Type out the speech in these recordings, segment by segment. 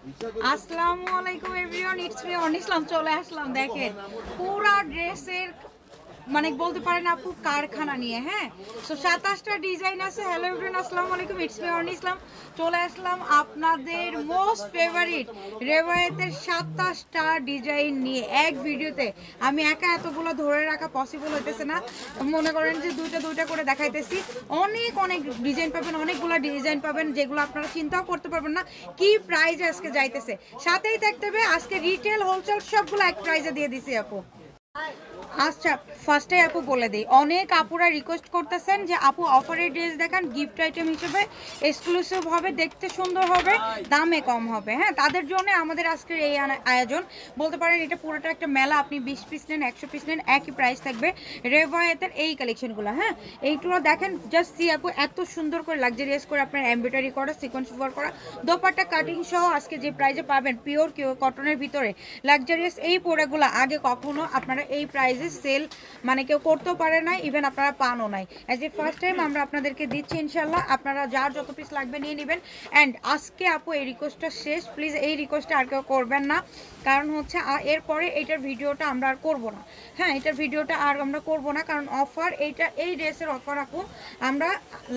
আসসালামু আলাইকুম everyone, it's me অনিসলাম। চলে আসলাম দেখেন পুরা ড্রেসের মানে বলতে পারেন আপু কারখানা নিয়ে। হ্যাঁ, তো 27টা ডিজাইন আছে। হ্যালো এভরিওয়ান, আসসালামু আলাইকুম, ইটস মি অনিসলাম। চলে আসলাম আপনাদের মোস্ট ফেভারিট রেওয়ায়েতের 27টা ডিজাইন নিয়ে এক ভিডিওতে। আমি একা এতগুলো ধরে রাখা পসিবল হইতেছে না, মনে করেন যে দুইটা দুইটা করে দেখাইতেছি। অনেক অনেক ডিজাইন পাবেন, অনেকগুলো ডিজাইন পাবেন যেগুলো আপনারা চিন্তাও করতে পারবেন না কি প্রাইজে আজকে যাইতেছে। সাথেই থাকতে হবে আজকে রিটেল হোলসেল সবগুলো এক প্রাইজে দিয়ে দিছি আপু। আচ্ছা, ফার্স্টে আপু বলে দিই, অনেক আপুরা রিকোয়েস্ট করতেছেন যে আপু অফারের ড্রেস দেখান, গিফট আইটেম হিসেবে এক্সক্লুসিভ হবে, দেখতে সুন্দর হবে, দামে কম হবে। হ্যাঁ, তাদের জন্য আমাদের আজকের এই আয়োজন। বলতে পারেন এটা পুরোটা একটা মেলা। আপনি 20 পিস নেন, 100 পিস নেন, একই প্রাইস থাকবে। রেওয়ায়েতের এই কালেকশনগুলো, হ্যাঁ এইগুলো দেখেন, জাস্ট সি আপু এত সুন্দর করে লাক্সারিয়াস করে আপনার এমব্রয়ডারি করা, সিকোয়েন্স ওয়ার্ক করা, দোপাট্টা কাটিং সহ আজকে যে প্রাইসে পাবেন পিওর কটনের ভিতরে লাক্সারিয়াস এই প্রোডাক্টগুলো আগে কখনো আপনারা এই প্রাইসে সেল মানে কেউ করতেও পারে নাই, ইভেন আপনারা পানও নাই। অ্যাজ এ ফার্স্ট টাইম আমরা আপনাদেরকে দিচ্ছি ইনশাল্লাহ। আপনারা যার যত পিস লাগবে নিয়ে নেবেন। অ্যান্ড আজকে আপু এই রিকোয়েস্টটা শেষ, প্লিজ এই রিকোয়েস্টটা আর কেউ করবেন না, কারণ হচ্ছে এরপরে এইটার ভিডিওটা আমরা আর করবো না। হ্যাঁ, এটার ভিডিওটা আর আমরা করবো না, কারণ অফার এইটা, এই ড্রেসের অফার আপু আমরা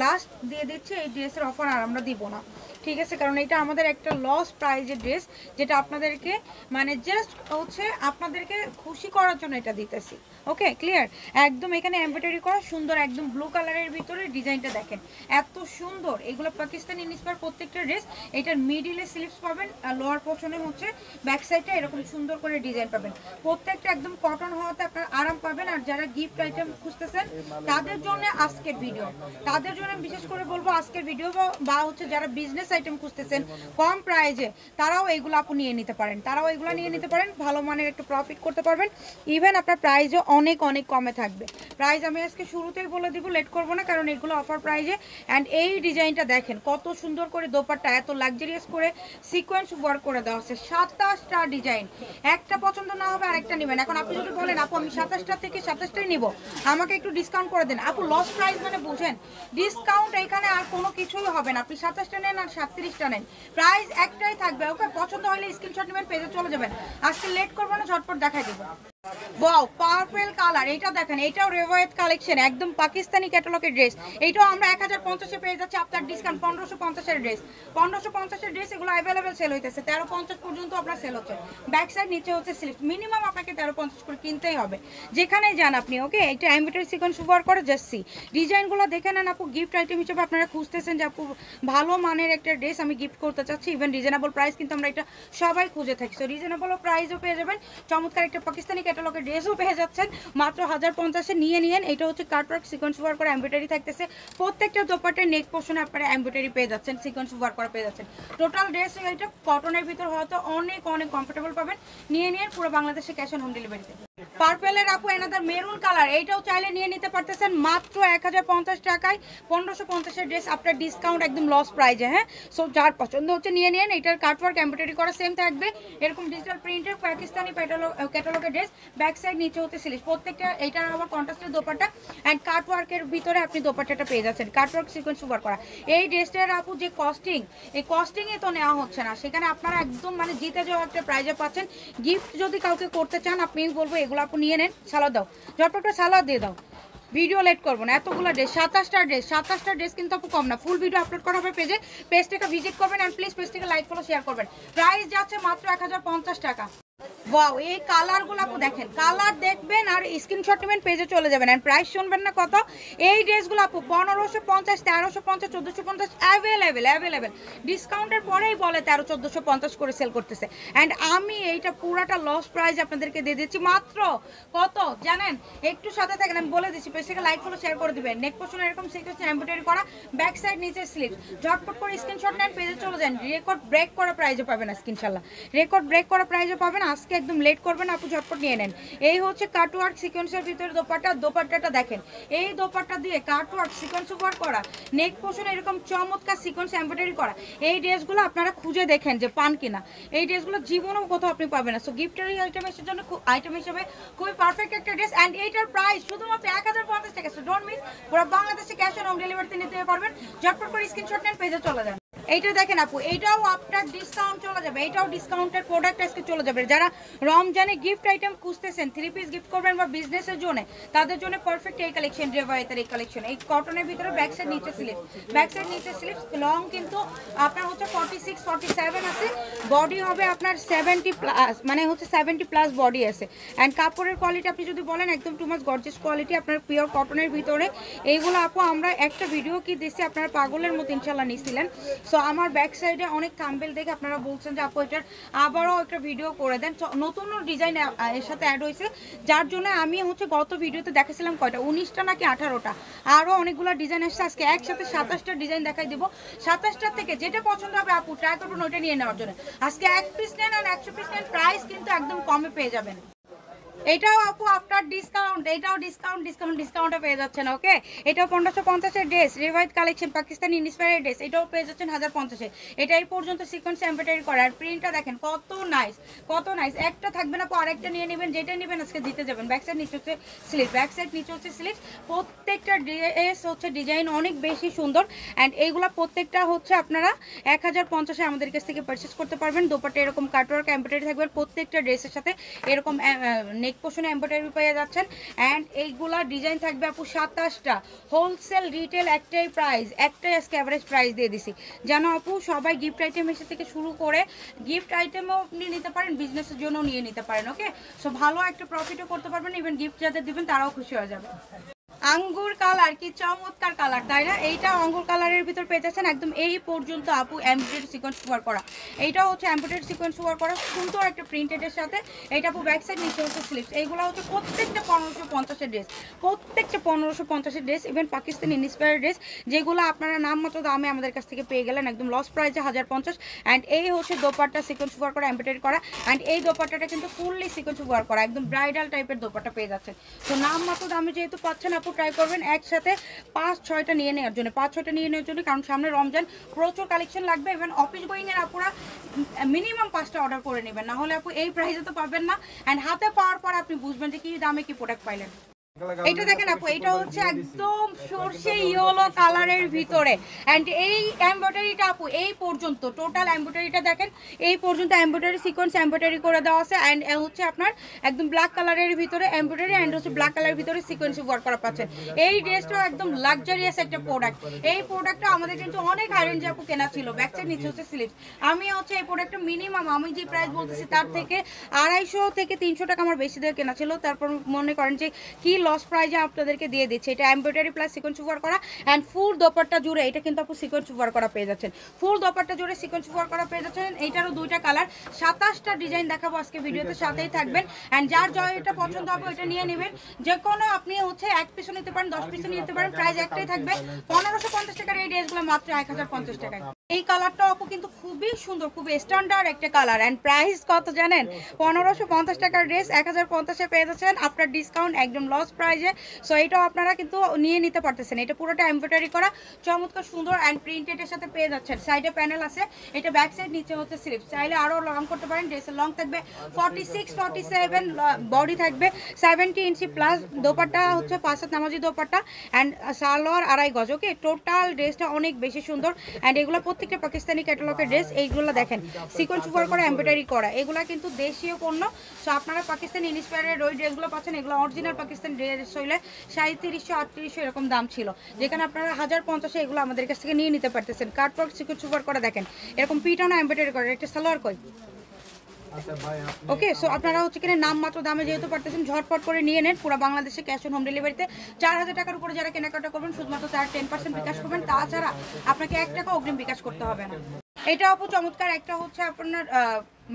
লাস্ট দিয়ে দিচ্ছি। এই ড্রেসের অফার আর আমরা দিব না, ঠিক আছে? কারণ এটা আমাদের একটা লস প্রাইজের ড্রেস, যেটা আপনাদেরকে মানে জাস্ট হচ্ছে আপনাদেরকে খুশি করার জন্য এটা দিতেছি। ওকে, ক্লিয়ার? একদম এখানে এমব্রয়ডারি করা সুন্দর, একদম ব্লু কালারের ভিতরে ডিজাইনটা দেখেন এত সুন্দর। এগুলো পাকিস্তানি ইন্সপায়ার প্রত্যেকটা ড্রেস। এটার মিডিলে স্লিভস পাবেন, আর লোয়ার পোর্শনে হচ্ছে ব্যাক সাইডটা এরকম সুন্দর করে ডিজাইন পাবেন। প্রত্যেকটা একদম কটন হওয়াতে আপনার আরাম পাবেন। আর যারা গিফট আইটেম খুঁজতেছেন তাদের জন্য আজকের ভিডিও, তাদের জন্য বিশেষ করে বলবো আজকের ভিডিও, বা হচ্ছে যারা বিজনেস আইটেম খুঁজতেছেন কম প্রাইজে, তারাও এইগুলো আপু নিয়ে নিতে পারেন, তারাও এগুলো নিয়ে নিতে পারেন, ভালো মানের একটু প্রফিট করতে পারবেন। ইভেন আপনার প্রাইজও অনেক অনেক কমে থাকবে। প্রাইস আমি আজকে শুরুতেই বলে দিব, লেট করবো না, কারণ এগুলো অফার প্রাইজে। অ্যান্ড এই ডিজাইনটা দেখেন কত সুন্দর করে দোপাট্টা এত লাক্সারিয়াস করে সিকোয়েন্স ওয়ার্ক করে দেওয়া হচ্ছে। 27টা ডিজাইন, একটা পছন্দ না হবে আরেকটা নেবেন। এখন আপনি যদি বলেন আপু আমি 27টা থেকে 27টাই নিব, আমাকে একটু ডিসকাউন্ট করে দেন, আপু লস প্রাইস মানে বুঝেন, ডিসকাউন্ট এখানে আর কোনো কিছুই হবে না। আপনি 27টা নেন আর 37টা নেন, প্রাইস একটাই থাকবে। ওকে, পছন্দ হলে স্ক্রিনশট নেবেন, পেজে চলে যাবেন। আজকে লেট করবো না, ঝটপট দেখাই দেবো। ওয়াও, পার্পল কালার, এটা দেখেন, এটাও রেওয়ায়েত কালেকশন, একদম পাকিস্তানি ক্যাটালগের ড্রেস। এটাও আমরা 1050-এ পেয়ে যাচ্ছি। আপনার ডিসকাউন্ট 1550-এর ড্রেস, 1550-এর ড্রেস এগুলো অ্যাভেলেবেল সেল হইতেছে, 1350 পর্যন্ত আপনার সেল হচ্ছে। ব্যাক সাইড নিচে হচ্ছে স্লিপ, মিনিমাম আপনাকে 1350 করে কিনতেই হবে যেখানেই যান আপনি। ওকে, এটা এমব্রয়ডারি সিকোয়েন্স ওয়ার্ক করে জাস্ট ডিজাইনগুলো দেখে নেন আপু। গিফট আইটেম হিসেবে আপনারা খুঁজতেছেন যে আপু ভালো মানের একটা ড্রেস আমি গিফট করতে চাচ্ছি, ইভেন রিজনেবল প্রাইস, কিন্তু আমরা এটা সবাই খুঁজে থাকি। সো রিজনেবল প্রাইসও পেয়ে যাবেন, চমৎকার একটা পাকিস্তানি ক্যাটালগের ড্রেসও পেয়ে যাচ্ছেন মাত্র 1050-এ। নিয়ে নিয়েন। এটা হচ্ছে কাটওয়ার্ক সিকোয়েন্স ওয়ার্ক করা এমব্রয়ডারি থাকতেছে। প্রত্যেকটা দোপাট্টার নেক পোর্শনে আপনারা এমব্রয়ডারি পেয়ে যাচ্ছেন, সিকোয়েন্স ওয়ার্ক করা পেয়ে যাচ্ছেন। টোটাল ড্রেস এটা কটনের ভিতর হয়তো অনেক অনেক কমফোর্টেবল পাবেন। নিয়ে নিয়ে পুরো বাংলাদেশে ক্যাশ অন হোম ডেলিভারিতে। পার্পেলের আপু এনাদার মেরুন কালার, এইটাও চাইলে নিয়ে নিতে পারতেছেন মাত্র 1050 টাকায়। 1550-এর ড্রেস আপনার ডিসকাউন্ট একদম লস প্রাইজে। হ্যাঁ, সো যার পছন্দ হচ্ছে নিয়ে নিন। এটার কাটওয়ার্ক এমব্রয়ডারি করা সেম থাকবে, এরকম ডিজিটাল প্রিন্টের পাকিস্তানি ক্যাটালগের ড্রেস। ব্যাক সাইড নিচে হতে সিলিশ, প্রত্যেকটা এইটার আবার কন্ট্রাস্টের দোপাট্টা অ্যান্ড কাটওয়ার্কের ভিতরে আপনি দোপাট্টাটা পেয়ে যাচ্ছেন, কাটওয়ার্ক সিকোয়েন্স ওয়ার্ক করা। এই ড্রেসটার আপু যে কস্টিং, এই কস্টিংয়ে তো নেওয়া হচ্ছে না, সেখানে আপনারা একদম মানে জিতে যাওয়া একটা প্রাইজে পাচ্ছেন। গিফট যদি কাউকে করতে চান আপনি বলবো এগুলো আপু নিয়ে নেন। সালাদ দাও, ঝটপট সালাদ দিয়ে দাও, ভিডিও লেট করবো না। এতগুলো ড্রেস, 27টা ড্রেস কিন্তু আপু কম না। ফুল ভিডিও আপলোড করা হবে পেজে, পেজটাকে ভিজিট করবেন অ্যান্ড প্লিজ পেজটাকে লাইক ফলো শেয়ার করবেন। প্রাইস যাচ্ছে মাত্র 1050 টাকা। ওয়াও, এই কালারগুলো আপু দেখেন, কালার দেখবেন আর স্ক্রিনশট নেবেন, পেজে চলে যাবেন অ্যান্ড প্রাইস শুনবেন না কত। এই ড্রেসগুলো আপু 1550, 1350, 1450 অ্যাভেলেবেল। ডিসকাউন্টের পরেই বলে 1300-1450 করে সেল করতেছে। অ্যান্ড আমি এইটা পুরাটা লস প্রাইস আপনাদেরকে দিয়ে দিচ্ছি মাত্র কত জানেন? একটু সাথে থাকেন, আমি বলে দিচ্ছি। পেজটাকে লাইক ফলো শেয়ার করে দিবেন। নেক পোর্শনে এরকম সিকোয়েন্স এমব্রয়ডারি করা, ব্যাক সাইড নিচে স্লিভ। ঝটপট করে স্ক্রিনশট নেন, পেজে চলে যান। রেকর্ড ব্রেক করা প্রাইজে পাবেন আজকে ইনশাল্লাহ, রেকর্ড ব্রেক করা প্রাইজে পাবেন আজকে। একদম লেট করবেন আপু, ঝটপট নিয়ে নেন। এই হচ্ছে কাটওয়ার্ক সিকোয়েন্সের ভিতরে দোপাট্টা, দোপাট্টাটা দেখেন, এই দোপাট্টা দিয়ে কাটওয়ার্ক সিকোয়েন্স ওয়ার্ক করা, নেক পোর্শনে এরকম চমৎকার সিকোয়েন্স এমব্রয়ডারি করা। এই ড্রেসগুলো আপনারা খুঁজে দেখেন যে পান কিনা, এই ড্রেসগুলো জীবনেও কোথাও আপনি পাবেন না। সো গিফটের আইটেমের জন্য আইটেম হিসেবে খুবই পারফেক্ট একটা ড্রেস। অ্যান্ড এইটার প্রাইস শুধুমাত্র 1050 টাকা। সো ডোন্ট মিস, পুরো বাংলাদেশে ক্যাশ অন হোম ডেলিভারিতে নিতে পারবেন। ঝটপট করে স্ক্রিনশট নেন, পেজে চলে যান। এইটা দেখেন আপু, এইটাও আপনার ডিসকাউন্ট চলে যাবে, এইটাও ডিসকাউন্টের প্রোডাক্ট আজকে চলে যাবে। যারা রমজানে গিফট আইটেম খুঁজতেছেন, 3 পিস গিফট করবেন বা বিজনেসের জন্য, তাদের জন্য পারফেক্ট এই কালেকশন, রেভায়েতের এই কালেকশন। এই কটনের ভিতরে ব্যাক সাইড নিচে স্লিপ, ব্যাক সাইড নিচে স্লিপ, লং কিন্তু আপনার হচ্ছে 46 47 আছে, বডি হবে আপনার 70 প্লাস, মানে হচ্ছে 70 প্লাস বডি আছে। অ্যান্ড কাপড়ের কোয়ালিটি আপনি যদি বলেন একদম টু মাচ গর্জিয়াস কোয়ালিটি, আপনার পিওর কটনের ভিতরে। এইগুলো আপু আমরা একটা ভিডিও কি দিচ্ছি, আপনারা পাগলের মতো ইনশাল্লাহ নিছিলেন। সো আমার ব্যাক সাইডে অনেক থাম্বনেল দেখে আপনারা বলছেন যে আপু এটার আবারও একটা ভিডিও করে দেন। নতুন ডিজাইন এর সাথে অ্যাড হয়েছে, যার জন্য আমি হচ্ছে গত ভিডিওতে দেখাছিলাম কয়টা, 19টা নাকি 18টা, আরও অনেকগুলো ডিজাইন আসছে। আজকে একসাথে 27টা ডিজাইন দেখাই দেবো। 27টার থেকে যেটা পছন্দ হবে আপু ট্রাই করবেন ওইটা নিয়ে নেওয়ার জন্য। আজকে 1 পিস নেন আর 100 পিস নেন, প্রাইস কিন্তু একদম কমে পেয়ে যাবেন। এটাও আপু আপনার ডিসকাউন্ট, এটাও ডিসকাউন্টে পেয়ে যাচ্ছেন। ওকে, এটাও 1550-এর dress, revive collection, Pakistani inspired dress, এটাও পেয়ে যাচ্ছেন 1050-এ। এটা এই পর্যন্ত সিকোয়েন্স এমব্রয়ডারি করা, আর প্রিন্টটা দেখেন কত নাইস, কত নাইস। একটা থাকবে না, পর আরেকটা নিয়ে নেবেন, যেটা নেবেন আজকে দিতে যাবেন। ব্যাক সাইড নিচে হচ্ছে স্লিভ, ব্যাক সাইড নিচে হচ্ছে স্লিভ। প্রত্যেকটা ড্রেস হচ্ছে ডিজাইন অনেক বেশি সুন্দর। অ্যান্ড এইগুলা প্রত্যেকটা হচ্ছে আপনারা 1050-এ আমাদের কাছ থেকে পারচেস করতে পারবেন। দোপাট্টা এরকম কাটওয়ার্ক এমব্রয়ডারি থাকবে, প্রত্যেকটা ড্রেসের সাথে এরকম নেক পোর্শনে এমব্রয়ডারি পেয়ে যাচ্ছেন। অ্যান্ড এইগুলা ডিজাইন থাকবে আপু 27টা, হোলসেল রিটেল একটাই প্রাইস, একটাই আজকে অ্যাভারেজ প্রাইস দিয়ে দিছি, যেন আপু সবাই গিফট আইটেম এসে থেকে শুরু করে গিফট আইটেমও আপনি নিতে পারেন, বিজনেসের জন্য নিয়ে নিতে পারেন। ওকে, সো ভালো একটা প্রফিটও করতে পারবেন, ইভেন গিফট যাদের দিবেন তারাও খুশি হয়ে যাবে। আঙ্গুর কালার, কি চমৎকার কালার তাই না? এইটা আঙ্গুর কালারের ভিতর পেয়ে যাচ্ছেন একদম এই পর্যন্ত আপু এমব্রয়ডারি সিকোয়েন্স ওয়ার্ক করা। এইটাও হচ্ছে এমব্রয়ডারি সিকোয়েন্স ওয়ার্ক করা, সুন্দর একটা প্রিন্টেডের সাথে। এটা আপু ব্যাক সাইড নিচে হচ্ছে স্লিভস। এইগুলো হচ্ছে প্রত্যেকটা 1550-এর ড্রেস, প্রত্যেকটা 1550-এর dress, even Pakistani inspired dress, যেগুলো আপনারা নামমাত্র দামে আমাদের কাছ থেকে পেয়ে গেলেন একদম লস প্রাইসে 1050। অ্যান্ড এই হচ্ছে দোপাট্টা সিকোয়েন্স ওয়ার্ক করা, এমব্রয়ডারি করা। অ্যান্ড এই দোপাট্টাটা কিন্তু ফুললি সিকোয়েন্স ওয়ার্ক করা, একদম ব্রাইডাল টাইপের দোপাট্টা পেয়ে যাচ্ছেন। তো নামমাত্র দামে যেহেতু পাচ্ছেন আপু, ট্রাই করবেন একসাথে 5-6টা নিয়ে নেওয়ার জন্য, 5-6টা নিয়ে নেওয়ার জন্য, কারণ সামনে রমজান, প্রচুর কালেকশন লাগবে। ইভেন অফিস গোয়িংয়ের আপুরা মিনিমাম 5টা অর্ডার করে নেবেন, না হলে আপু এই প্রাইসে তো পাবেন না। অ্যান্ড হাতে পাওয়ার পর আপনি বুঝবেন যে কি দামে কি প্রোডাক্ট পাইলেন। এটা দেখেন আপু, এটা হচ্ছে একদম সরষে ইয়েলো কালারের ভিতরে। অ্যান্ড এই এমব্রয়ডারিটা আপু এই পর্যন্ত টোটাল এমব্রয়ডারিটা দেখেন, এই পর্যন্ত এমব্রয়ডারি সিকোয়েন্স এমব্রয়ডারি করে দেওয়া আছে। অ্যান্ড হচ্ছে আপনার একদম ব্ল্যাক কালারের ভিতরে এমব্রয়ডারি, অ্যান্ড হচ্ছে ব্ল্যাক কালারের ভিতরে সিকোয়েন্স ওয়ার্ক করা পাচ্ছেন। এই ড্রেসটাও একদম লাক্সারিয়াস একটা প্রোডাক্ট। এই প্রোডাক্টটা আমাদের কিন্তু অনেক হাই রেঞ্জে আপু কেনা ছিল। ব্যাক সাইড নিচে হচ্ছে স্লিভস। আমি হচ্ছে এই প্রোডাক্টটা মিনিমাম আমি যে প্রাইস বলতেছি তার থেকে 250 থেকে 300 টাকা আমার বেশি দিয়ে কেনা ছিল। তারপর মনে করেন যে কি লস প্রাইজে আপনাদেরকে দিয়ে দিচ্ছে। এটা এমব্রয়ডারি প্লাস সিকোয়েন্স ওয়ার্ক করা, অ্যান্ড ফুল দোপাট্টা জুড়ে এটা কিন্তু আপু সিকোয়েন্স ওয়ার্ক করা পেয়ে যাচ্ছেন। ফুল দোপাট্টা জুড়ে সিকোয়েন্স ওয়ার্ক করা পেয়ে যাচ্ছেন। এইটারও 2টা কালার, 27টা ডিজাইন দেখাবো আজকে ভিডিওতে, সাথেই থাকবেন। অ্যান্ড যার এটা পছন্দ হবে এটা নিয়ে নেবেন। যে কোনো আপনি হচ্ছে 1 পিসও নিতে পারেন, 10 পিসও নিতে পারেন, প্রাইস একটাই থাকবে 1550 টাকার। এই ড্রেসগুলো মাত্র 1050 টাকায়। এই কালারটা আপু কিন্তু খুবই সুন্দর, খুবই স্ট্যান্ডার্ড একটা কালার। অ্যান্ড প্রাইস কত জানেন? 1550 টাকার ড্রেস 1050-এ পেয়ে যাচ্ছেন আপনার ডিসকাউন্ট একদম লস প্রাইজে। সো এটাও আপনারা কিন্তু নিয়ে নিতে পারতেছেন। এটা পুরোটা এমব্রয়ডারি করা, চমৎকার সুন্দর অ্যান্ড প্রিন্টেডের সাথে পেয়ে যাচ্ছেন। সাইডে প্যানেল আছে, এটা ব্যাক সাইড, নিচে হচ্ছে স্লিভ। চাইলে আরও লং করতে পারেন। ড্রেসের লং থাকবে 46 47, বডি থাকবে 70 ইঞ্চি প্লাস। দোপাট্টা হচ্ছে 5 হাত নামাজি দোপাট্টা, অ্যান্ড সালোয়ার 2.5 গজ। ওকে, টোটাল ড্রেসটা অনেক বেশি সুন্দর। অ্যান্ড এগুলো প্রত্যেকটা পাকিস্তানি ক্যাটালগের ড্রেস। এইগুলো দেখেন সিকোয়েন্স ওয়ার্ক করা, এমব্রয়ডারি করা, এগুলো কিন্তু দেশীয় পণ্য। সো আপনারা পাকিস্তানি ইন্সপায়ার্ড ওই ড্রেসগুলো পাচ্ছেন। এগুলো অরিজিনাল পাকিস্তানি ড্রেস হইলে 3700 এরকম দাম ছিল, যেখানে আপনারা 1050-এ এগুলো আমাদের কাছ থেকে নিয়ে নিতে পারতেছেন। কাটওয়ার্ক সিকোয়েন্স ওয়ার্ক করা দেখেন, এরকম পিটানো এমব্রয়ডারি করা। একটা সালোয়ার কই। ওকে, সো আপনারা হচ্ছে কিনা নাম মাত্র দামে যেহেতু পারতেছেন, ঝটপট করে নিয়ে নেন। পুরো বাংলাদেশে ক্যাশ অন হোম ডেলিভারিতে। 4000 টাকার উপরে যারা কেনাকাটা করবেন শুধুমাত্র তার 10% বিকাশ করবেন, তাছাড়া আপনাকে 1 টাকা অগ্রিম বিকাশ করতে হবে না। এটা আপু চমৎকার একটা হচ্ছে আপনার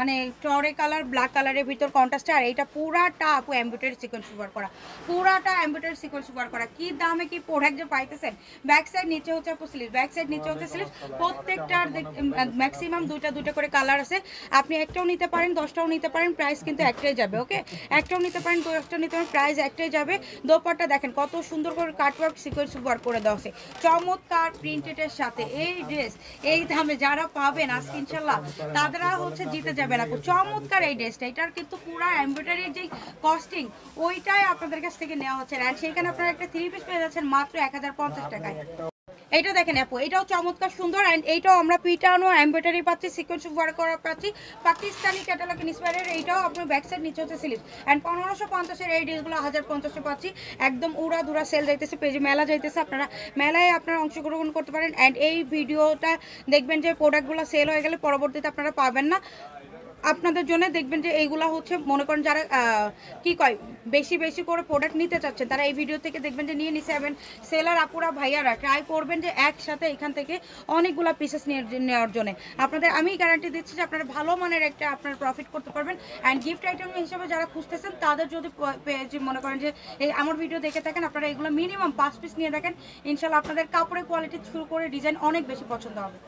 মানে টরে কালার, ব্ল্যাক কালারের ভিতর কন্ট্রাস্ট। আর এইটা পুরাটা আপু এমব্রয়ডারি সিকোয়েন্স ওয়ার্ক করা, পুরাটা এমব্রয়ডারি সিকোয়েন্স ওয়ার্ক করা। কি দামে কি প্রোডাক্ট যে পাইতেছেন। ব্যাক সাইড নিচে হচ্ছে আপু স্লিভ, ব্যাক সাইড নিচে হচ্ছে স্লিভ। প্রত্যেকটার ম্যাক্সিমাম 2টা করে কালার আছে। আপনি একটাও নিতে পারেন, 10টাও নিতে পারেন, প্রাইস কিন্তু একটাই যাবে। ওকে, একটাও নিতে পারেন, 10টাও নিতে পারেন, প্রাইস একটাই যাবে। দোপাট্টা দেখেন কত সুন্দর করে কাটওয়ার্ক সিকোয়েন্স ওয়ার্ক করে দেওয়া আছে, চমৎকার প্রিন্টেডের সাথে। এই ড্রেস এই দামে যারা পাবেন আজকে ইনশাল্লাহ তারা হচ্ছে জিতে যাবেন আপু। চমৎকার এই ড্রেসটা, এটার কিন্তু পুরো এমব্রয়ডারির যে কস্টিং ওইটাই আপনাদের কাছ থেকে নেওয়া হচ্ছে। আর সেখানে আপনারা একটা 3 পিস পেয়ে যাচ্ছেন মাত্র 1050 টাকায়। এটা দেখেন আপু, এটাও চমৎকার সুন্দর অ্যান্ড এইটাও আমরা পিটানো এমব্রয়ডারি পাচ্ছি, সিকোয়েন্স ওয়ার্ক করা পাচ্ছি, পাকিস্তানি ক্যাটালগ ইন্সপায়ারের। এইটাও আপনার ব্যাক সাইড নিচে হচ্ছে স্লিভ অ্যান্ড 1550-এর এই ড্রেসগুলো 1050-এ পাচ্ছি। একদম উড়া ধুরা সেল যাইতেছে, পেজে মেলা যাইতেছে, আপনারা মেলায় আপনারা অংশগ্রহণ করতে পারেন। অ্যান্ড এই ভিডিওটা দেখবেন যে প্রোডাক্টগুলো সেল হয়ে গেলে পরবর্তীতে আপনারা পাবেন না। আপনাদের জন্য দেখবেন যে এইগুলা হচ্ছে মনে করেন যারা কি কয় বেশি বেশি করে প্রোডাক্ট নিতে চাচ্ছেন তারা এই ভিডিও থেকে দেখবেন যে নিয়ে নিতে যাবেন। সেলার আপুরা ভাইয়ারা ট্রাই করবেন যে একসাথে এখান থেকে অনেকগুলা পিসেস নেওয়ার জন্য। আপনাদের আমি গ্যারান্টি দিচ্ছি যে আপনারা ভালো মানের একটা আপনারা প্রফিট করতে পারবেন। অ্যান্ড গিফট আইটেম হিসেবে যারা খুঁজতেছেন তাদের যদি মনে করেন যে এই আমার ভিডিও দেখে থাকেন, আপনারা এগুলো মিনিমাম 5 পিস নিয়ে দেখেন, ইনশাল্লাহ আপনাদের কাপড়ের কোয়ালিটি শুরু করে ডিজাইন অনেক বেশি পছন্দ হবে।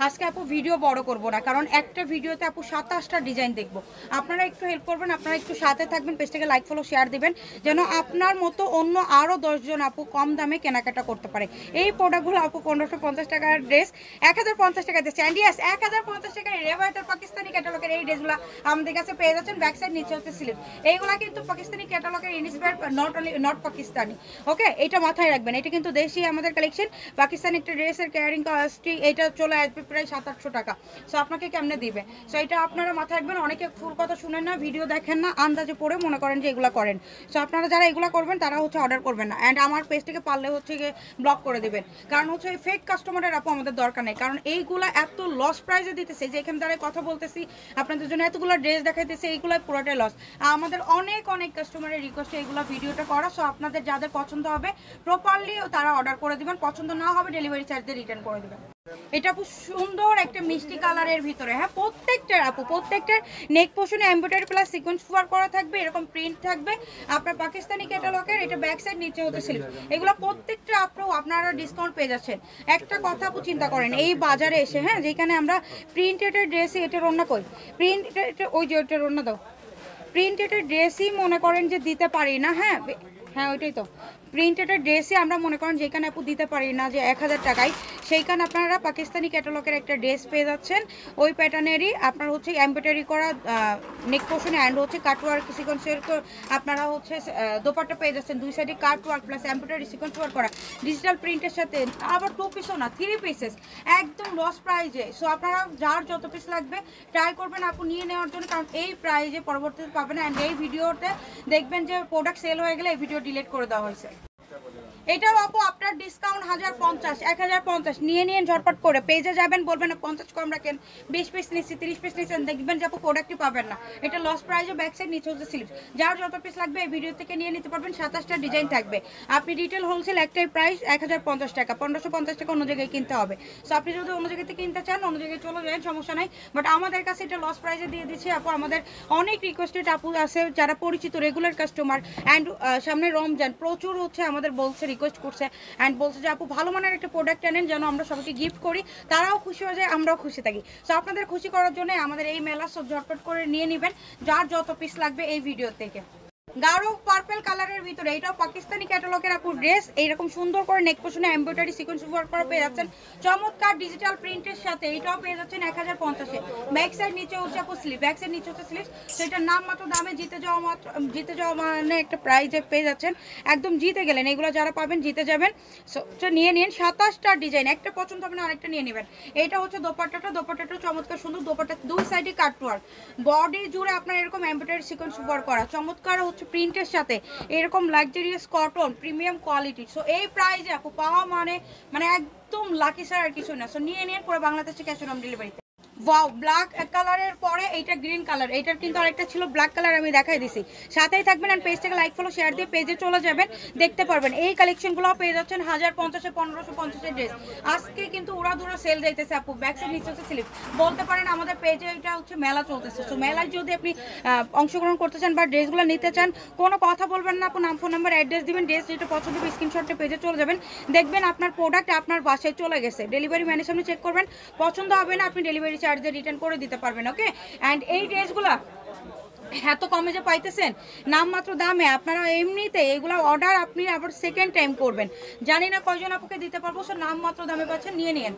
আজকে আপু ভিডিও বড় করব না, কারণ একটা ভিডিওতে আপু 27টা ডিজাইন দেখব। আপনারা একটু হেল্প করবেন, আপনারা একটু সাথে থাকবেন, পেজটাকে লাইক ফলো শেয়ার দিবেন যেন আপনার মতো অন্য আরও 10 জন আপু কম দামে কেনাকাটা করতে পারে। এই প্রোডাক্টগুলো আপু 1550 টাকার ড্রেস 1050 টাকা দিচ্ছে। অ্যান্ড ইয়েস 1050 টাকায় রেভাইটার পাকিস্তানি ক্যাটালগের এই ড্রেসগুলো আমাদের কাছে পেয়ে যাচ্ছেন। ব্যাক সাইড নিচে হচ্ছে স্লিভ। এইগুলো কিন্তু পাকিস্তানি ক্যাটালগের ইন্সপায়ার, নট পাকিস্তানি। ওকে, এটা মাথায় রাখবেন, এটা কিন্তু দেশি আমাদের কালেকশন। পাকিস্তানি একটা ড্রেসের ক্যারিং কস্টই এটা চলে আসবে প্রায় 700-800 টাকা। সো আপনাকে কেমনে দিবে, সো এটা আপনারা মাথায় রাখবেন। অনেকে ফুল কথা শুনেন না, ভিডিও দেখেন না, আন্দাজে পড়ে মনে করেন যে এগুলো করেন। সো আপনারা যারা এগুলো করবেন তারা হচ্ছে অর্ডার করবেন না। অ্যান্ড আমার পেজটাকে পারলে হচ্ছে গিয়ে ব্লক করে দেবেন, কারণ হচ্ছে এই ফেক কাস্টমারের আপু আমাদের দরকার নেই। কারণ এইগুলো এত লস প্রাইসে দিতেছে যে এখানে দাঁড়ায় কথা বলতেছি আপনাদের জন্য, এতগুলো ড্রেস দেখাইতেছে, এইগুলো পুরোটাই লস। আমাদের অনেক কাস্টমারের রিকোয়েস্টে এগুলো ভিডিওটা করা। সো আপনাদের যাদের পছন্দ হবে প্রপারলি তারা অর্ডার করে দিবেন, পছন্দ না হবে ডেলিভারি চার্জ দিয়ে রিটার্ন করে দেবেন। এটা আপু সুন্দর একটা মিষ্টি কালারের ভিতরে, হ্যাঁ প্রত্যেকটার আপু প্রত্যেকটার নেক পোর্শনে এমব্রয়ডারি প্লাস সিকোয়েন্স ওয়ার্ক করা থাকবে, এরকম প্রিন্ট থাকবে আপনার পাকিস্তানি ক্যাটালগের। এটা ব্যাক সাইড নিচে হতে স্লিভ। এগুলো প্রত্যেকটা আপনারা ডিসকাউন্ট পেয়ে যাচ্ছেন। একটা কথা আপু চিন্তা করেন, এই বাজারে এসে হ্যাঁ যেখানে আমরা প্রিন্টেডের ড্রেসই এটার অন্য কই প্রিন্টেড ওই যে ওইটার অন্য দাও প্রিন্টেডের ড্রেসই মনে করেন যে দিতে পারি না। হ্যাঁ হ্যাঁ ওইটাই তো প্রিন্টেডের ড্রেসই আমরা মনে করেন যেখানে আপু দিতে পারি না যে 1000 টাকায়, সেইখানে আপনারা পাকিস্তানি ক্যাটালগের একটা ড্রেস পেয়ে যাচ্ছেন। ওই প্যাটার্নেরই আপনার হচ্ছে এমব্রয়ডারি করা নেক পোর্শনে অ্যান্ড হচ্ছে কাটওয়ার্ক সিকোয়েন্সের আপনারা হচ্ছে দোপাট্টা পেয়ে যাচ্ছেন। দুই সাইডে cutwork plus embroidery sequence work করা ডিজিটাল প্রিন্টের সাথে, আবার 2 পিসও না 3 পিসেস একদম লস প্রাইজে। সো আপনারা যার যত পিস লাগবে ট্রাই করবেন আপু নিয়ে নেওয়ার জন্য, কারণ এই প্রাইজে পরবর্তীতে পাবেন না। অ্যান্ড এই ভিডিওতে দেখবেন যে প্রোডাক্ট সেল হয়ে গেলে এই ভিডিও ডিলিট করে দেওয়া হয়েছে। এটাও আপু আপনার ডিসকাউন্ট 1050 নিয়ে নিন ঝটপট করে। পেজে যাবেন, বলবেন না 50 কম রাখেন, 20 পিস নিচ্ছি 30 পিস নিচ্ছেন, দেখবেন যে আপু প্রোডাক্টই পাবেন না। এটা লস প্রাইজে ব্যাক সাইড নিচে হচ্ছে স্লিভ। যার যত পিস লাগবে এই ভিডিও থেকে নিয়ে নিতে পারবেন। 27টা ডিজাইন থাকবে। আপনি রিটেল হোলসেল একটাই প্রাইস 1050 টাকা, 1550 টাকা অন্য জায়গায় কিনতে হবে। সো আপনি যদি অন্য জায়গাতে কিনতে চান অন্য জায়গায় চলে যান, সমস্যা নাই। বাট আমাদের কাছে এটা লস প্রাইজে দিয়ে দিচ্ছি আপু। আমাদের অনেক রিকোয়েস্টেড আপু আছে যারা পরিচিত রেগুলার কাস্টমার। অ্যান্ড সামনে রমজান প্রচুর হচ্ছে আমাদের বলছে, রিকোয়েস্ট করছে অ্যান্ড বলছে যে আপু ভালো মানের একটা প্রোডাক্ট আনেন যেন আমরা সবাইকে গিফট করি, তারাও খুশি হয়ে যায়, আমরাও খুশি থাকি। সো আপনাদের খুশি করার জন্য আমাদের এই মেলা সব ঝটপট করে নিয়ে নেবেন যার যত পিস লাগবে এই ভিডিও থেকে। গাঢ় পার্পল কালারের ভিতরে এটাও পাকিস্তানি ক্যাটালগের আপু ড্রেস, এইরকম সুন্দর করে নেক পোর্শনে এমব্রয়ডারি সিকোয়েন্স ওয়ার্ক করা পেয়ে যাচ্ছেন চমৎকার ডিজিটাল প্রিন্টের সাথে। এটাও পেয়ে যাচ্ছেন 1050-এ। ব্যাক সাইড নিচে হচ্ছে আপু স্লিভ, ব্যাক সাইড নিচে হচ্ছে স্লিভ। সেটার নাম মাত্র দামে জিতে যাওয়া মানে একটা প্রাইজে পেয়ে যাচ্ছেন। একদম জিতে গেলেন, এগুলো যারা পাবেন জিতে যাবেন। সো নিয়ে নিন 27টা ডিজাইন, একটা পছন্দ হবে না আরেকটা নিয়ে নেবেন। এটা হচ্ছে দোপাট্টাটা চমৎকার সুন্দর। দোপাট্টা দুই সাইডে কাটওয়ার্ক, বডি জুড়ে আপনার এরকম এমব্রয়ডারি সিকোয়েন্স ওয়ার্ক করা চমৎকার প্রিন্টের সাথে, এরকম luxurious cotton premium quality. So এই প্রাইজে আপু পাওয়া মানে একদম লাকি ছাড়া আর কিছু না। সো নিয়ে নিন পুরো বাংলাদেশে ক্যাশ অন ডেলিভারিতে। ওয়াও, ব্ল্যাক কালারের পরে এইটা গ্রিন কালার, এইটার কিন্তু আরেকটা ছিল ব্ল্যাক কালার, আমি দেখাই দিছি। সাথেই থাকবেন আর পেজটাকে লাইক ফলো শেয়ার দিয়ে পেজে চলে যাবেন, দেখতে পারবেন এই কালেকশনগুলো পেয়ে যাচ্ছেন 1050-এ 1550-এর ড্রেস। আজকে কিন্তু উড়াধুরা সেল যাইতেছে আপু। ব্যাক সাইড নিচে হচ্ছে স্লিভ। বলতে পারেন আমাদের পেজে এটা হচ্ছে মেলা চলতেছে। সো মেলায় যদি আপনি অংশগ্রহণ করতে চান বা ড্রেসগুলো নিতে চান, কোনো কথা বলবেন না আপু, নাম ফোন নাম্বার অ্যাড্রেস দিবেন, ড্রেস যেটা পছন্দ হবে স্ক্রিনশটে পেজে চলে যাবেন, দেখবেন আপনার প্রোডাক্ট আপনার বাসায় চলে গেছে। ডেলিভারি ম্যানের সামনে চেক করবেন, পছন্দ হবে না আপনি ডেলিভারি চার্জ দিয়ে রিটার্ন করে দিতে পারবেন। ওকে, অ্যান্ড এই ড্রেসগুলো এত কমে যে পাইতেছেন নামমাত্র দামে, আপনারা এমনিতে এগুলো অর্ডার আপনি আবার সেকেন্ড টাইম করবেন, জানি না কয়জন আপুকে দিতে পারবো। সো নামমাত্র দামে পাচ্ছেন, নিয়ে নিন।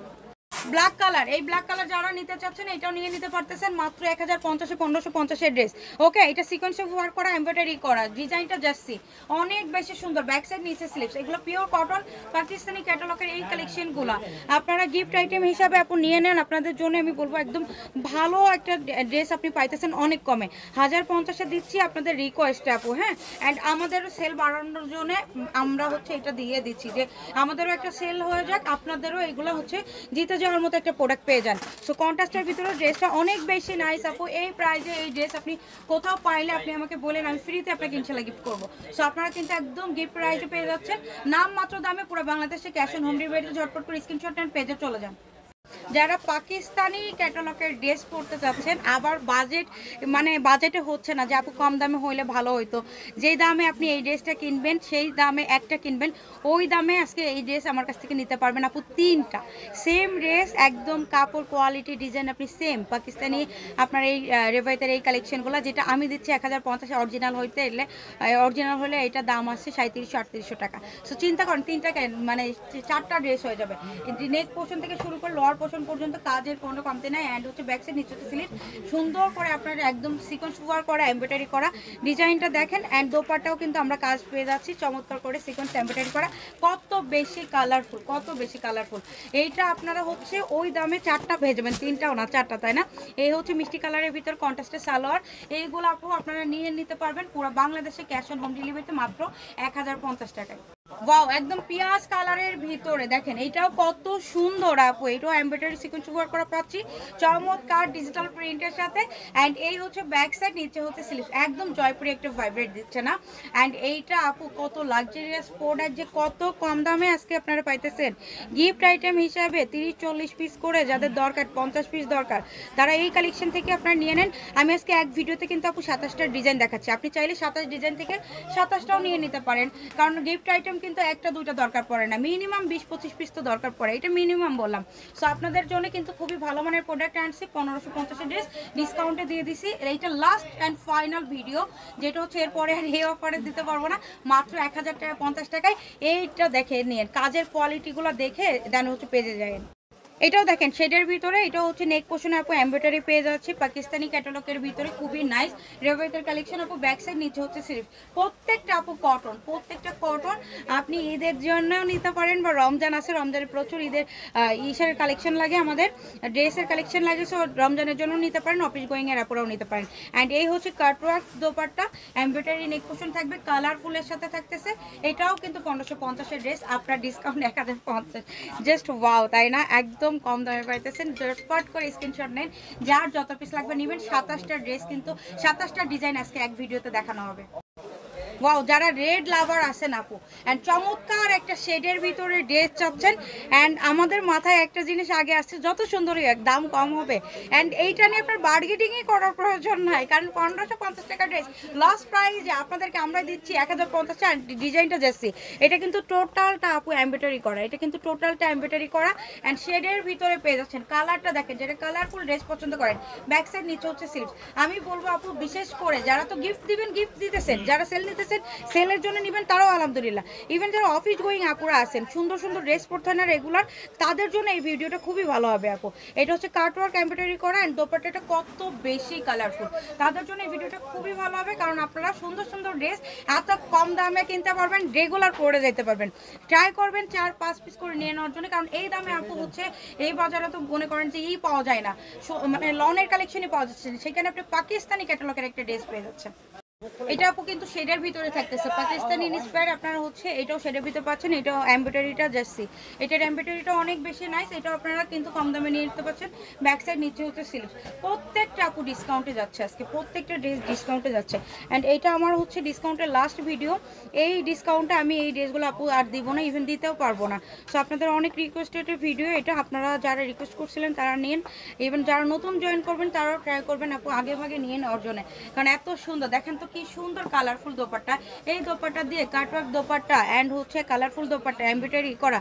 ব্ল্যাক কালার, এই ব্ল্যাক কালার যারা নিতে চাচ্ছেন এটাও নিয়ে নিতে পারতেছেন মাত্র 1050 1550 ড্রেস। ওকে, এটা সিকোয়েন্সে ওয়ার্ক করা, এমব্রয়ডারি করা, ডিজাইনটা জার্সি অনেক বেশি সুন্দর, ব্যাক সাইড নিচে স্লিপস, এগুলো পিওর কটন পাকিস্তানি ক্যাটালগের এই কালেকশনগুলো আপনারা গিফট আইটেম হিসাবে আপনি নিয়ে নেন। আপনাদের জন্য আমি বলবো একদম ভালো একটা ড্রেস আপনি পাইতেছেন অনেক কমে, 1050-এ দিচ্ছি আপনাদের রিকোয়েস্ট আপু। হ্যাঁ, অ্যান্ড আমাদেরও সেল বাড়ানোর জন্য আমরা হচ্ছে এটা দিয়ে দিচ্ছি যে আমাদেরও একটা সেল হয়ে যাক, আপনাদেরও এগুলো হচ্ছে জিতে যাওয়ার মতো একটা প্রোডাক্ট পেয়ে যান। সো কন্ট্রাস্টের ভিতরে ড্রেসটা অনেক বেশি নাইস আপু। এই প্রাইজে এই ড্রেস আপনি কোথাও পাইলে আপনি আমাকে বলেন, আমি ফ্রিতে আপনাকে ইনশাল্লাহ গিফট করবো। সো আপনারা কিন্তু একদম গিফট প্রাইজে পেয়ে যাচ্ছেন, নাম মাত্র দামে পুরো বাংলাদেশে ক্যাশ অন হোম ডেলিভারিতে ঝটপট করে স্ক্রিনশট নেন, পেজে চলে যান। যারা পাকিস্তানি ক্যাটালগের ড্রেস পরতে চাচ্ছেন আবার বাজেটে হচ্ছে না যে আপু কম দামে হইলে ভালো হইতো, যেই দামে আপনি এই ড্রেসটা কিনবেন সেই দামে একটা কিনবেন, ওই দামে আজকে এই ড্রেস আমার কাছ থেকে নিতে পারবেন আপু। 3টা সেম ড্রেস, একদম কাপড় কোয়ালিটি ডিজাইন আপনি সেম পাকিস্তানি আপনার এই রেভাইতের এই কালেকশনগুলো যেটা আমি দিচ্ছি 1050 অরিজিনাল হলে এটা দাম আসছে 3700-3800 টাকা। সো চিন্তা করেন 3টা 4টা ড্রেস হয়ে যাবে। নেক পোর্শন থেকে শুরু করে লোয়ার পোর্শন পর্যন্ত কাজের কোনো কমতে নাই, অ্যান্ড হচ্ছে ব্যাক সাইড নিচে স্লিভ সুন্দর করে আপনার একদম সিকোয়েন্স ওয়ার্ক করা, এমব্রয়ডারি করা, ডিজাইনটা দেখেন। অ্যান্ড দোপাট্টাও কিন্তু আমরা কাজ পেয়ে যাচ্ছি চমৎকার করে সিকোয়েন্স এমব্রয়ডারি করা, কত বেশি কালারফুল। এইটা আপনারা হচ্ছে ওই দামে 4টা পেয়ে যাবেন, 3টাও না 4টা, তাই না? এই হচ্ছে মিষ্টি কালারের ভিতর কন্ট্রাস্টের সালোয়ার, এইগুলো আপু আপনারা নিয়ে নিতে পারবেন পুরো বাংলাদেশে ক্যাশ অন হোম ডেলিভারিতে মাত্র 1050 টাকায়। ওয়াও, একদম পিয়াজ কালারের ভিতরে দেখেন এইটাও কত সুন্দর আপু, এটাও এমব্রয়ডারি সিকোয়েন্স ওয়ার্ক করা পাচ্ছি চমৎকার ডিজিটাল প্রিন্টের সাথে। অ্যান্ড এই হচ্ছে ব্যাক সাইড, নিচে হচ্ছে স্লিভস, একদম জয়পুরি একটা ভাইব্রেট দিচ্ছে না? অ্যান্ড এইটা আপু কত লাক্সারিয়াস প্রোডাক্ট যে কত কম দামে আজকে আপনারা পাইতেছেন গিফট আইটেম হিসাবে 30-40 পিস করে, যাদের দরকার 50 পিস দরকার তারা এই কালেকশন থেকে আপনারা নিয়ে নেন। আমি আজকে এক ভিডিওতে কিন্তু আপু 27টা ডিজাইন দেখাচ্ছি, আপনি চাইলে 27 ডিজাইন থেকে 27টাও নিয়ে নিতে পারেন, কারণ গিফট আইটেম কিন্তু একটা দুইটা দরকার পড়ে না, মিনিমাম 20-25 পিস তো দরকার পড়ে, এটা মিনিমাম বললাম। সো আপনাদের জন্য কিন্তু খুবই ভালো মানের প্রোডাক্ট আনছি, 1550 ড্রেস ডিসকাউন্টে দিয়ে দিছি। এইটা লাস্ট অ্যান্ড ফাইনাল ভিডিও, যেটা হচ্ছে এরপরে আর এই অফারে দিতে পারবো না, মাত্র 1050 টাকায়। এইটা দেখে নিন, কাজের কোয়ালিটিগুলো দেখে দেন হচ্ছে পেজে যায়। এটাও দেখেন শেডের ভিতরে, এটা হচ্ছে নেক পোর্শনে আপু এমব্রয়ডারি পেয়ে যাচ্ছে পাকিস্তানি ক্যাটালগের ভিতরে, খুবই নাইস রেভাইতের কালেকশন আপু। ব্যাক সাইড নিচে হচ্ছে স্লিভ, প্রত্যেকটা আপু কটন, প্রত্যেকটা কটন। আপনি ঈদের জন্যও নিতে পারেন বা রমজান আছে, রমজানের প্রচুর ঈদের ইসের কালেকশন লাগে, আমাদের ড্রেসের কালেকশন লাগে, সো রমজানের জন্য নিতে পারেন, অফিস গোয়িং এর আপুরাও নিতে পারেন। অ্যান্ড এই হচ্ছে কাটওয়ার্ক দোপাট্টা, এমব্রয়ডারি নেক পোর্শন থাকবে, কালারফুলের সাথে থাকতেছে। এটাও কিন্তু 1550 ড্রেস, আপনার ডিসকাউন্ট 1050, জাস্ট ওয়াও, তাই না? একদম কম দামে পাইতেছেন, ঝটপট করে স্ক্রিনশট নেন, যার যত পিস লাগবে নেবেন। 27টা ড্রেস কিন্তু 27টা ডিজাইন আজকে এক ভিডিওতে দেখানো হবে। ওয়াও, যারা রেড লাভার আছেন আপু অ্যান্ড চমৎকার একটা শেডের ভিতরে ড্রেস চাচ্ছেন, অ্যান্ড আমাদের মাথায় একটা জিনিস আগে আসছে, যত সুন্দরই এক দাম কম হবে, অ্যান্ড এইটা নিয়ে আপনার বার্গেনিংই করার প্রয়োজন নাই, কারণ 1550 টাকা ড্রেস লস প্রাইজে আপনাদেরকে আমরা দিচ্ছি 1050। ডিজাইনটা যাচ্ছি, এটা কিন্তু টোটালটা আপু এমব্রয়ডারি করা, এটা কিন্তু টোটালটা এমব্রয়ডারি করা, অ্যান্ড শেডের ভিতরে পেয়ে যাচ্ছেন। কালারটা দেখেন, যেটা কালারফুল ড্রেস পছন্দ করেন, ব্যাক সাইড নিচে হচ্ছে স্লিভস। আমি বলবো আপু বিশেষ করে যারা তো গিফট দিবেন, গিফট দিতেছেন, যারা সেল নিতেছেন সেলের জন্য নেবেন তারাও আলহামদুলিল্লাহ, ইভেন যারা অফিস গোয়িং আপুরা আছেন, সুন্দর সুন্দর ড্রেস পরতে হয় না রেগুলার, তাদের জন্য এই ভিডিওটা খুবই ভালো হবে আপু। এটা হচ্ছে কাটওয়ার্ক এমব্রয়ডারি করা, অ্যান্ড দোপাট্টাটা কত বেশি কালারফুল, তাদের জন্য এই ভিডিওটা খুবই ভালো হবে, কারণ আপনারা সুন্দর সুন্দর ড্রেস এত কম দামে কিনতে পারবেন, রেগুলার পরে যেতে পারবেন। ট্রাই করবেন 4-5 পিস করে নিয়ে নেওয়ার জন্য, কারণ এই দামে আপু হচ্ছে এই বাজারে তো মনে করেন যে পাওয়া যায় না, লনের কালেকশনই পাওয়া যাচ্ছে, সেখানে আপনি পাকিস্তানি ক্যাটালগের একটা ড্রেস পেয়ে যাচ্ছেন। এটা আপু কিন্তু শেডের ভিতরে থাকতেছে, পাকিস্তানি ইন্সপায়ার আপনারা হচ্ছে এটাও শেডের ভিতরে পাচ্ছেন। এটাও এমব্রয়ডারিটা জার্সি, এটার এমব্রয়ডারিটা অনেক বেশি নাইস, এটা আপনারা কিন্তু কম দামে নিয়ে নিতে পারছেন। ব্যাক সাইড নিচে হচ্ছে সিল্ক, প্রত্যেকটা আপু ডিসকাউন্টে যাচ্ছে আজকে, প্রত্যেকটা ড্রেস ডিসকাউন্টে যাচ্ছে। অ্যান্ড এইটা আমার হচ্ছে ডিসকাউন্টের লাস্ট ভিডিও, এই ডিসকাউন্টে আমি এই ড্রেসগুলো আপু আর দিব না, ইভেন দিতেও পারবো না। সো আপনাদের অনেক রিকোয়েস্টেড ভিডিও এটা, আপনারা যারা রিকোয়েস্ট করছিলেন তারা নিন, ইভেন যারা নতুন জয়েন করবেন তারাও ট্রাই করবেন আপু আগে ভাগে নিয়ে নেওয়ার জন্য, কারণ এত সুন্দর দেখেন তো কি সুন্দর কালারফুল দোপাট্টা, এই দোপাট্টা দিয়ে কাটওয়ার্ক দোপাট্টা অ্যান্ড হচ্ছে কালারফুল দোপাট্টা এমব্রয়ডারি করা,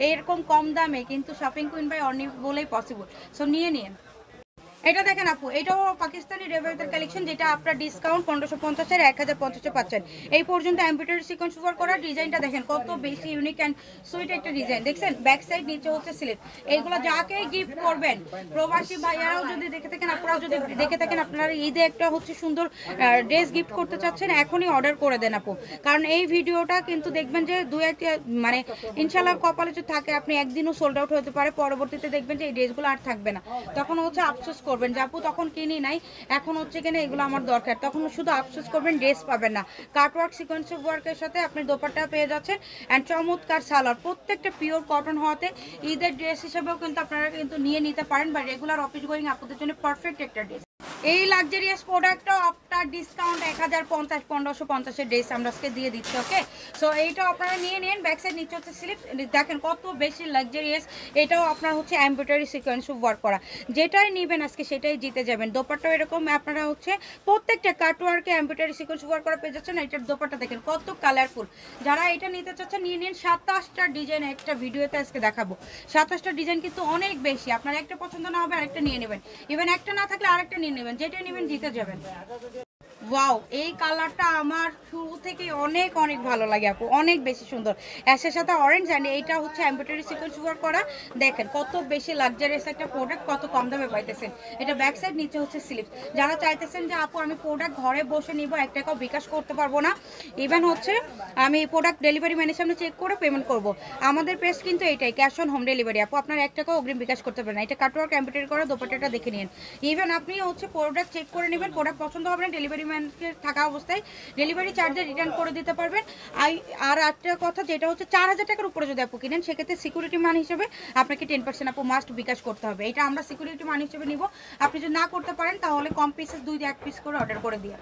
এরকম কম দামে কিন্তু শপিং কুইন বাই অর্নি বলেই পসিবল। সো নিয়ে নিন। এটা দেখেন আপু, এটাও পাকিস্তানি রেভাইতের কালেকশন, যেটা আপনার ডিসকাউন্ট 1550-এর 1050 পাচ্ছেন। এই পর্যন্ত এমব্রয়ডারি সিকোয়েন্স ওয়ার্ক করা ডিজাইনটা দেখেন কত বেশি ইউনিক অ্যান্ড সুইট একটা ডিজাইন, দেখছেন? ব্যাক সাইড নিচে হচ্ছে স্লিপ। এইগুলো যাকে গিফট করবেন, প্রবাসী ভাইয়ারাও যদি দেখে থাকেন, আপনারাও যদি দেখে থাকেন, আপনারা ঈদে একটা হচ্ছে সুন্দর ড্রেস গিফট করতে চাচ্ছেন, এখনই অর্ডার করে দেন আপু। কারণ এই ভিডিওটা কিন্তু দেখবেন যে দু একটা মানে ইনশাল্লাহ কপালে যদি থাকে, আপনি একদিনও সোল্ড আউট হতে পারে, পরবর্তীতে দেখবেন যে এই ড্রেসগুলো আর থাকবে না, তখন হচ্ছে আফসোস করবেন যে আপু তখন কিনি নাই, এখন হচ্ছে কিনা এগুলো আমার দরকার, তখন শুধু আফসোস করবেন, ড্রেস পাবেন না। কাটওয়ার্ক সিকোয়েন্স ওয়ার্কের সাথে আপনি দোপাট্টা পেয়ে যাচ্ছেন অ্যান্ড চমৎকার সালোয়ার, প্রত্যেকটা পিওর কটন হওয়াতে ঈদের ড্রেস হিসেবেও কিন্তু আপনারা কিন্তু নিয়ে নিতে পারেন, বা রেগুলার অফিস গোয়িং আপনাদের জন্য পারফেক্ট একটা ড্রেস। এই লাক্সারিয়াস প্রোডাক্টটা আপনার ডিসকাউন্ট 1050-1550-এর ড্রেস আমরা আজকে দিয়ে দিচ্ছি। ওকে, সো এইটাও আপনারা নিয়ে নিন। ব্যাক সাইড নিচে হচ্ছে স্লিপ, দেখেন কত বেশি লাক্সারিয়াস। এটাও আপনার হচ্ছে এমব্রয়ডারি সিকোয়েন্স ওয়ার্ক করা, যেটাই নেবেন আজকে সেটাই জিতে যাবেন। দোপাট্টাও এরকম আপনারা হচ্ছে প্রত্যেকটা কাটওয়ার্কে এমব্রয়ডারি সিকোয়েন্স ওয়ার্ক করা পেয়ে যাচ্ছেন। এটার দোপাট্টা দেখেন কত কালারফুল। যারা এটা নিতে চাচ্ছেন নিয়ে নিন। 27টা ডিজাইন একটা ভিডিওতে আজকে দেখাবো। 27টা ডিজাইন কিন্তু অনেক বেশি, আপনার একটা পছন্দ না হবে আরেকটা নিয়ে নেবেন, ইভেন একটা না থাকলে আরেকটা নিয়ে নেবেন, যেটা নেবেন জিতে যাবেন। ওয়াও, এই কালারটা আমার শুরু থেকে অনেক অনেক ভালো লাগে আপু, অনেক বেশি সুন্দর। অ্যাশের সাথে অরেঞ্জ, অ্যান্ড এইটা হচ্ছে এমব্রয়ডারি সিকোয়েন্স ওয়ার্ক করা। দেখেন কত বেশি লাক্সারিয়াস একটা প্রোডাক্ট, কত কম দামে পাইতেছেন। এটা ব্যাক সাইড, নিচে হচ্ছে স্লিপ। যারা চাইতেছেন যে আপু আমি প্রোডাক্ট ঘরে বসে নিব, এক টাকাও বিকাশ করতে পারবো না, ইভেন হচ্ছে আমি প্রোডাক্ট ডেলিভারি ম্যানের সামনে চেক করে পেমেন্ট করব, আমাদের পেজ কিন্তু এটাই, ক্যাশ অন হোম ডেলিভারি আপু। আপনার এক টাকাও অগ্রিম বিকাশ করতে পারেন না। এটা কাটওয়ার্ক এমব্রয়ডারি করা, দোপাট্টাটা দেখে নিন। ইভেন আপনি হচ্ছে প্রোডাক্ট চেক করে নেবেন, প্রোডাক্ট পছন্দ হবে না, ডেলিভারি ম্যানকে থাকা অবস্থায় ডেলিভারি চার্জে রিটার্ন করে দিতে পারবেন। আর একটা কথা, যেটা হচ্ছে 4000 টাকার উপরে যদি আপু কিনেন, সেক্ষেত্রে সিকিউরিটি মান হিসেবে আপনাকে 10% আপু মাস্ট বিকাশ করতে হবে। এটা আমরা সিকিউরিটি মান হিসেবে নিব। আপনি যদি না করতে পারেন তাহলে কম পিসেস 2-1 পিস করে অর্ডার করে দিয়ে।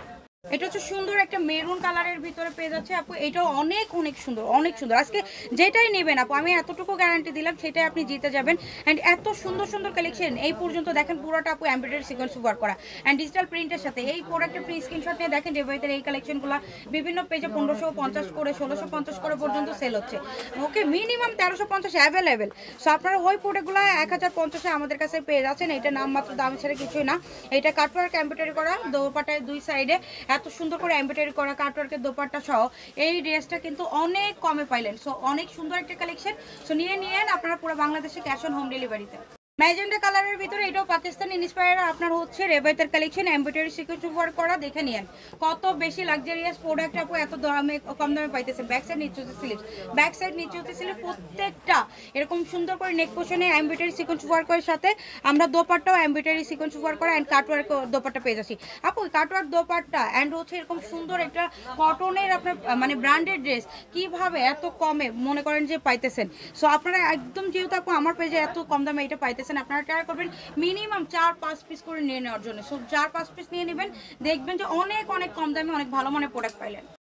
এটা হচ্ছে সুন্দর একটা মেরুন কালারের ভিতরে পেয়ে যাচ্ছে আপু। এটাও অনেক অনেক সুন্দর, অনেক সুন্দর। আজকে যেটাই নেবেন আপু, আমি এতটুকু গ্যারান্টি দিলাম, সেটাই আপনি জিতে যাবেন। অ্যান্ড এত সুন্দর সুন্দর কালেকশন এই পর্যন্ত দেখেন, পুরোটা আপু এমব্রয়ডারি সিকোয়েন্স ওয়ার্ক করা অ্যান্ড ডিজিটাল প্রিন্টের সাথে। এই প্রোডাক্টের প্রি স্ক্রিনশট নিয়ে দেখেন, রেভাইতের এই কালেকশনগুলো বিভিন্ন পেজে 1550 করে 1650 করে পর্যন্ত সেল হচ্ছে। ওকে, মিনিমাম 1350 অ্যাভেলেবেল। সো আপনারা ওই প্রোডাক্টগুলো 1050-এ আমাদের কাছে পেয়ে যাচ্ছেন। এটা নামমাত্র দাম ছাড়া কিছুই না। এটা কাটওয়ার্ক এমব্রয়ডারি করা, দোপাট্টায় দুই সাইডে এত সুন্দর করে এমব্রয়ডারি করা, কাটওয়ার্কের দোপাট্টা সহ এই ড্রেসটা কিন্তু অনেক কমে পাইলেন। সো অনেক সুন্দর একটা কালেকশন। সো নিয়ে নিয়েন আপনারা পুরো বাংলাদেশে ক্যাশ অন হোম ডেলিভারিতে। ম্যাজেন্ডা কালারের ভিতরে এটাও পাকিস্তানি ইন্সপায়ার আপনার হচ্ছে রেভাইতের কালেকশন, এমব্রয়ডারি সিকোয়েন্স ওয়ার্ক করা, দেখে নিয়েন কত বেশি লাক্সারিয়াস প্রোডাক্ট আপু এত দামে, কম দামে পাইতেছেন। ব্যাক সাইড নিচে হচ্ছে স্লিভস, ব্যাক সাইড নিচে হচ্ছে স্লিভ, প্রত্যেকটা এরকম সুন্দর করে নেক পোশনে এমব্রয়ডারি সিকোয়েন্স ওয়ার্কের সাথে আমরা দোপাট্টাও এমব্রয়ডারি সিকোয়েন্স ওয়ার্ক করা অ্যান্ড কাটওয়ার্ক দোপাট্টা পেয়ে যাচ্ছি আপু। কাটওয়ার্ক দোপাট্টা অ্যান্ড হচ্ছে এরকম সুন্দর একটা কটনের আপনার মানে ব্র্যান্ডেড ড্রেস কিভাবে এত কমে মনে করেন যে পাইতেছেন। সো আপনারা একদম, যেহেতু আপু আমার পেজে এত কম দামে এটা পাইতেছেন, আপনারা ট্রাই করবেন মিনিমাম 4-5 পিস করে নিয়ে নেওয়ার জন্য। সো 4-5 পিস নিয়ে নেবেন, দেখবেন যে অনেক অনেক কম দামে অনেক ভালো মানের প্রোডাক্ট পাইলেন।